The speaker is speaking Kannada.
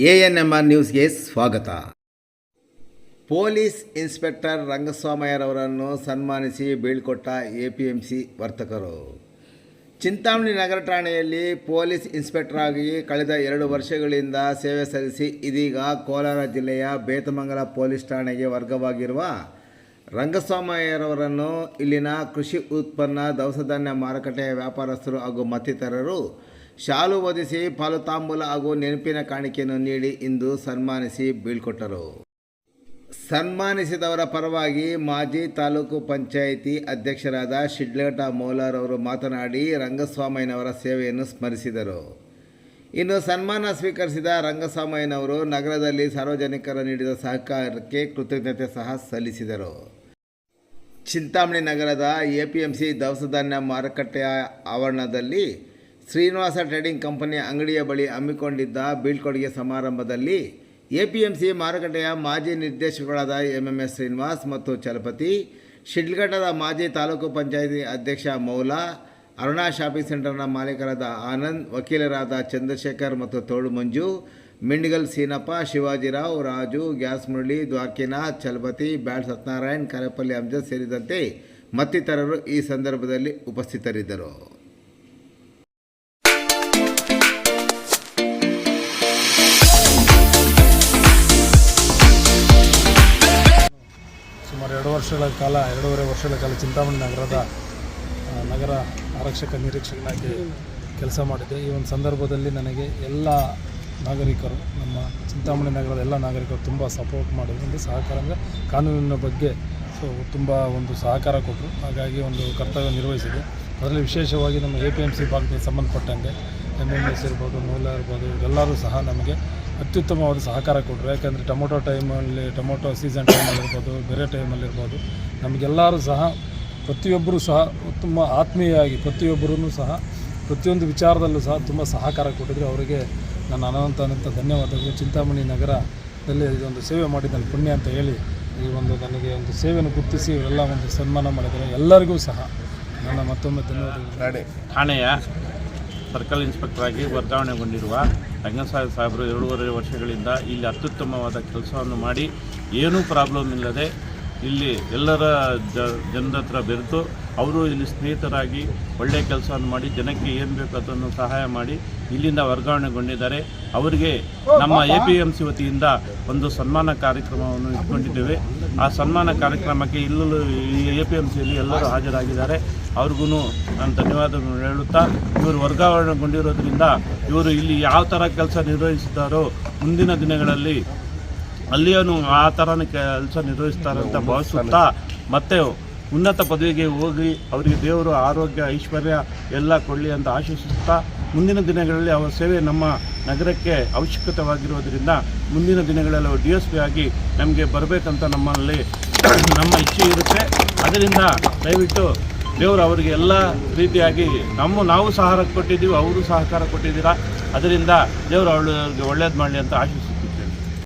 ANMR ನ್ಯೂಸ್ಗೆ ಸ್ವಾಗತ. ಪೊಲೀಸ್ ಇನ್ಸ್ಪೆಕ್ಟರ್ ರಂಗಸ್ವಾಮಯ್ಯರವರನ್ನು ಸನ್ಮಾನಿಸಿ ಬೀಳ್ಕೊಟ್ಟ APMC ವರ್ತಕರು. ಚಿಂತಾಮಣಿ ನಗರ ಠಾಣೆಯಲ್ಲಿ ಪೊಲೀಸ್ ಇನ್ಸ್ಪೆಕ್ಟರ್ ಆಗಿ ಕಳೆದ 2 ವರ್ಷಗಳಿಂದ ಸೇವೆ ಸಲ್ಲಿಸಿ ಇದೀಗ ಕೋಲಾರ ಜಿಲ್ಲೆಯ ಬೇತಮಂಗಲ ಪೊಲೀಸ್ ಠಾಣೆಗೆ ವರ್ಗವಾಗಿರುವ ರಂಗಸ್ವಾಮಯ್ಯರವರನ್ನು ಇಲ್ಲಿನ ಕೃಷಿ ಉತ್ಪನ್ನ ದವಸಧಾನ್ಯ ಮಾರುಕಟ್ಟೆಯ ವ್ಯಾಪಾರಸ್ಥರು ಹಾಗೂ ಮತ್ತಿತರರು ಶಾಲು ಹೊದಿಸಿ ಪಾಲು ತಾಂಬೂಲ ಹಾಗೂ ನೆನಪಿನ ಕಾಣಿಕೆಯನ್ನು ನೀಡಿ ಇಂದು ಸನ್ಮಾನಿಸಿ ಬೀಳ್ಕೊಟ್ಟರು. ಸನ್ಮಾನಿಸಿದವರ ಪರವಾಗಿ ಮಾಜಿ ತಾಲೂಕು ಪಂಚಾಯಿತಿ ಅಧ್ಯಕ್ಷರಾದ ಶಿಡ್ಲಘಟ್ಟ ಮೌಲಾರವರು ಮಾತನಾಡಿ ರಂಗಸ್ವಾಮಯ್ಯನವರ ಸೇವೆಯನ್ನು ಸ್ಮರಿಸಿದರು. ಇನ್ನು ಸನ್ಮಾನ ಸ್ವೀಕರಿಸಿದ ರಂಗಸ್ವಾಮಯ್ಯನವರು ನಗರದಲ್ಲಿ ಸಾರ್ವಜನಿಕರು ನೀಡಿದ ಸಹಕಾರಕ್ಕೆ ಕೃತಜ್ಞತೆ ಸಹ ಸಲ್ಲಿಸಿದರು. ಚಿಂತಾಮಣಿ ನಗರದ APMC ದವಸಧಾನ್ಯ ಮಾರುಕಟ್ಟೆಯ ಆವರಣದಲ್ಲಿ ಶ್ರೀನಿವಾಸ ಟ್ರೇಡಿಂಗ್ ಕಂಪನಿಯ ಅಂಗಡಿಯ ಬಳಿ ಹಮ್ಮಿಕೊಂಡಿದ್ದ ಬೀಳ್ಕೊಡುಗೆ ಸಮಾರಂಭದಲ್ಲಿ APMC ಮಾರುಕಟ್ಟೆಯ ಮಾಜಿ ನಿರ್ದೇಶಕರಾದ MMS ಶ್ರೀನಿವಾಸ್ ಮತ್ತು ಚಲಪತಿ, ಶಿಡ್ಲಘಟ್ಟದ ಮಾಜಿ ತಾಲೂಕು ಪಂಚಾಯಿತಿ ಅಧ್ಯಕ್ಷ ಮೌಲಾ, ಅರುಣಾ ಶಾಪಿಂಗ್ ಸೆಂಟರ್ನ ಮಾಲೀಕರಾದ ಆನಂದ್, ವಕೀಲರಾದ ಚಂದ್ರಶೇಖರ್ ಮತ್ತು ತೋಳು ಮಂಜು, ಮಿಂಡಿಗಲ್ ಸೀನಪ್ಪ, ಶಿವಾಜಿರಾವ್, ರಾಜು, ಗ್ಯಾಸ್ ಮುರಳಿ, ದ್ವಾರಕಿನಾಥ್, ಚಲಪತಿ, ಬ್ಯಾಡ್ ಸತ್ಯನಾರಾಯಣ್, ಕರೆಪಲ್ಲಿ ಅಮ್ಜದ್ ಸೇರಿದಂತೆ ಮತ್ತಿತರರು ಈ ಸಂದರ್ಭದಲ್ಲಿ ಉಪಸ್ಥಿತರಿದ್ದರು. ಸುಮಾರು 2.5 ವರ್ಷಗಳ ಕಾಲ ಚಿಂತಾಮಣಿ ನಗರ ಆರಕ್ಷಕ ನಿರೀಕ್ಷಕನಾಗಿ ಕೆಲಸ ಮಾಡಿದ್ದೆ. ಈ ಒಂದು ಸಂದರ್ಭದಲ್ಲಿ ನನಗೆ ಎಲ್ಲ ನಾಗರಿಕರು, ನಮ್ಮ ಚಿಂತಾಮಣಿ ನಗರದ ಎಲ್ಲ ನಾಗರಿಕರು ತುಂಬ ಸಪೋರ್ಟ್ ಮಾಡಿದ್ರು. ಸಹಕಾರ ಅಂದರೆ ಕಾನೂನಿನ ಬಗ್ಗೆ ತುಂಬ ಒಂದು ಸಹಕಾರ ಕೊಟ್ಟರು. ಹಾಗಾಗಿ ಒಂದು ಕರ್ತವ್ಯ ನಿರ್ವಹಿಸಿದೆ. ಅದರಲ್ಲಿ ವಿಶೇಷವಾಗಿ ನಮ್ಮ APMC ಭಾಗಕ್ಕೆ ಸಂಬಂಧಪಟ್ಟಂಗೆ MMS ಇರ್ಬೋದು, ಮೌಲ ಇರ್ಬೋದು, ಎಲ್ಲರೂ ಸಹ ನಮಗೆ ಅತ್ಯುತ್ತಮವಾದ ಸಹಕಾರ ಕೊಟ್ಟರು. ಯಾಕೆಂದರೆ ಟೊಮೊಟೊ ಸೀಸನ್ ಟೈಮಲ್ಲಿರ್ಬೋದು, ಬೇರೆ ಟೈಮಲ್ಲಿರ್ಬೋದು, ನಮಗೆಲ್ಲರೂ ಸಹ ಪ್ರತಿಯೊಬ್ಬರೂ ಸಹ ತುಂಬ ಆತ್ಮೀಯವಾಗಿ ಪ್ರತಿಯೊಬ್ಬರೂ ಸಹ ಪ್ರತಿಯೊಂದು ವಿಚಾರದಲ್ಲೂ ಸಹ ತುಂಬ ಸಹಕಾರ ಕೊಟ್ಟಿದ್ರು. ಅವರಿಗೆ ನನ್ನ ಅನಂತ ಧನ್ಯವಾದಗಳು. ಚಿಂತಾಮಣಿ ನಗರದಲ್ಲಿ ಇದೊಂದು ಸೇವೆ ಮಾಡಿದ್ದನ್ನು ಪುಣ್ಯ ಅಂತ ಹೇಳಿ ಈ ಒಂದು ನನಗೆ ಒಂದು ಸೇವೆಯನ್ನು ಗುರುತಿಸಿ ಇವರೆಲ್ಲ ಒಂದು ಸನ್ಮಾನ ಮಾಡಿದ್ದಾರೆ. ಎಲ್ಲರಿಗೂ ಸಹ ನನ್ನ ಮತ್ತೊಮ್ಮೆ ಧನ್ಯವಾದಗಳು. ಠಾಣೆಯ ಸರ್ಕಲ್ ಇನ್ಸ್ಪೆಕ್ಟರ್ ಆಗಿ ವರ್ಗಾವಣೆಗೊಂಡಿರುವ ರಂಗಸ್ವಾಮಿ 2.5 ವರ್ಷಗಳಿಂದ ಇಲ್ಲಿ ಅತ್ಯುತ್ತಮವಾದ ಕೆಲಸವನ್ನು ಮಾಡಿ ಏನೂ ಪ್ರಾಬ್ಲಮ್ ಇಲ್ಲದೆ ಇಲ್ಲಿ ಎಲ್ಲರ ಜನರ ಹತ್ರ ಬೆರೆತು ಅವರು ಇಲ್ಲಿ ಸ್ನೇಹಿತರಾಗಿ ಒಳ್ಳೆಯ ಕೆಲಸವನ್ನು ಮಾಡಿ ಜನಕ್ಕೆ ಏನು ಬೇಕು ಅದನ್ನು ಸಹಾಯ ಮಾಡಿ ಇಲ್ಲಿಂದ ವರ್ಗಾವಣೆಗೊಂಡಿದ್ದಾರೆ. ಅವರಿಗೆ ನಮ್ಮ APMC ವತಿಯಿಂದ ಒಂದು ಸನ್ಮಾನ ಕಾರ್ಯಕ್ರಮವನ್ನು ಇಟ್ಕೊಂಡಿದ್ದೇವೆ. ಆ ಸನ್ಮಾನ ಕಾರ್ಯಕ್ರಮಕ್ಕೆ ಇಲ್ಲೂ ಈ APMCಯಲ್ಲಿ ಎಲ್ಲರೂ ಹಾಜರಾಗಿದ್ದಾರೆ. ಅವ್ರಿಗೂ ನಾನು ಧನ್ಯವಾದಗಳನ್ನು ಹೇಳುತ್ತಾ, ಇವರು ವರ್ಗಾವಣೆಗೊಂಡಿರೋದ್ರಿಂದ ಇವರು ಇಲ್ಲಿ ಯಾವ ಥರ ಕೆಲಸ ನಿರ್ವಹಿಸಿದ್ದಾರೋ ಮುಂದಿನ ದಿನಗಳಲ್ಲಿ ಅಲ್ಲಿಯೂ ಆ ಥರನೇ ಕೆಲಸ ನಿರ್ವಹಿಸ್ತಾರೆ ಅಂತ ಭಾವಿಸುತ್ತಾ, ಮತ್ತು ಉನ್ನತ ಪದವಿಗೆ ಹೋಗಿ ಅವರಿಗೆ ದೇವರು ಆರೋಗ್ಯ ಐಶ್ವರ್ಯ ಎಲ್ಲ ಕೊಡಲಿ ಅಂತ ಆಶಿಸುತ್ತಾ, ಮುಂದಿನ ದಿನಗಳಲ್ಲಿ ಅವರ ಸೇವೆ ನಮ್ಮ ನಗರಕ್ಕೆ ಅವಶ್ಯಕತೆವಾಗಿರೋದರಿಂದ ಮುಂದಿನ ದಿನಗಳಲ್ಲಿ ಅವರು DSP ಆಗಿ ನಮಗೆ ಬರಬೇಕಂತ ನಮ್ಮ ಇಚ್ಛೆ ಇರುತ್ತೆ. ಅದರಿಂದ ದಯವಿಟ್ಟು ದೇವರು ಅವರಿಗೆ ಎಲ್ಲ ರೀತಿಯಾಗಿ ನಾವು ಸಹಕಾರ ಕೊಟ್ಟಿದ್ದೀವಿ, ಅವರು ಸಹಕಾರ ಕೊಟ್ಟಿದ್ದೀರಾ. ಅದರಿಂದ ದೇವರು ಅವಳಿಗೆ ಒಳ್ಳೇದು ಮಾಡಲಿ ಅಂತ ಆಶಿಸ್ತಾರೆ.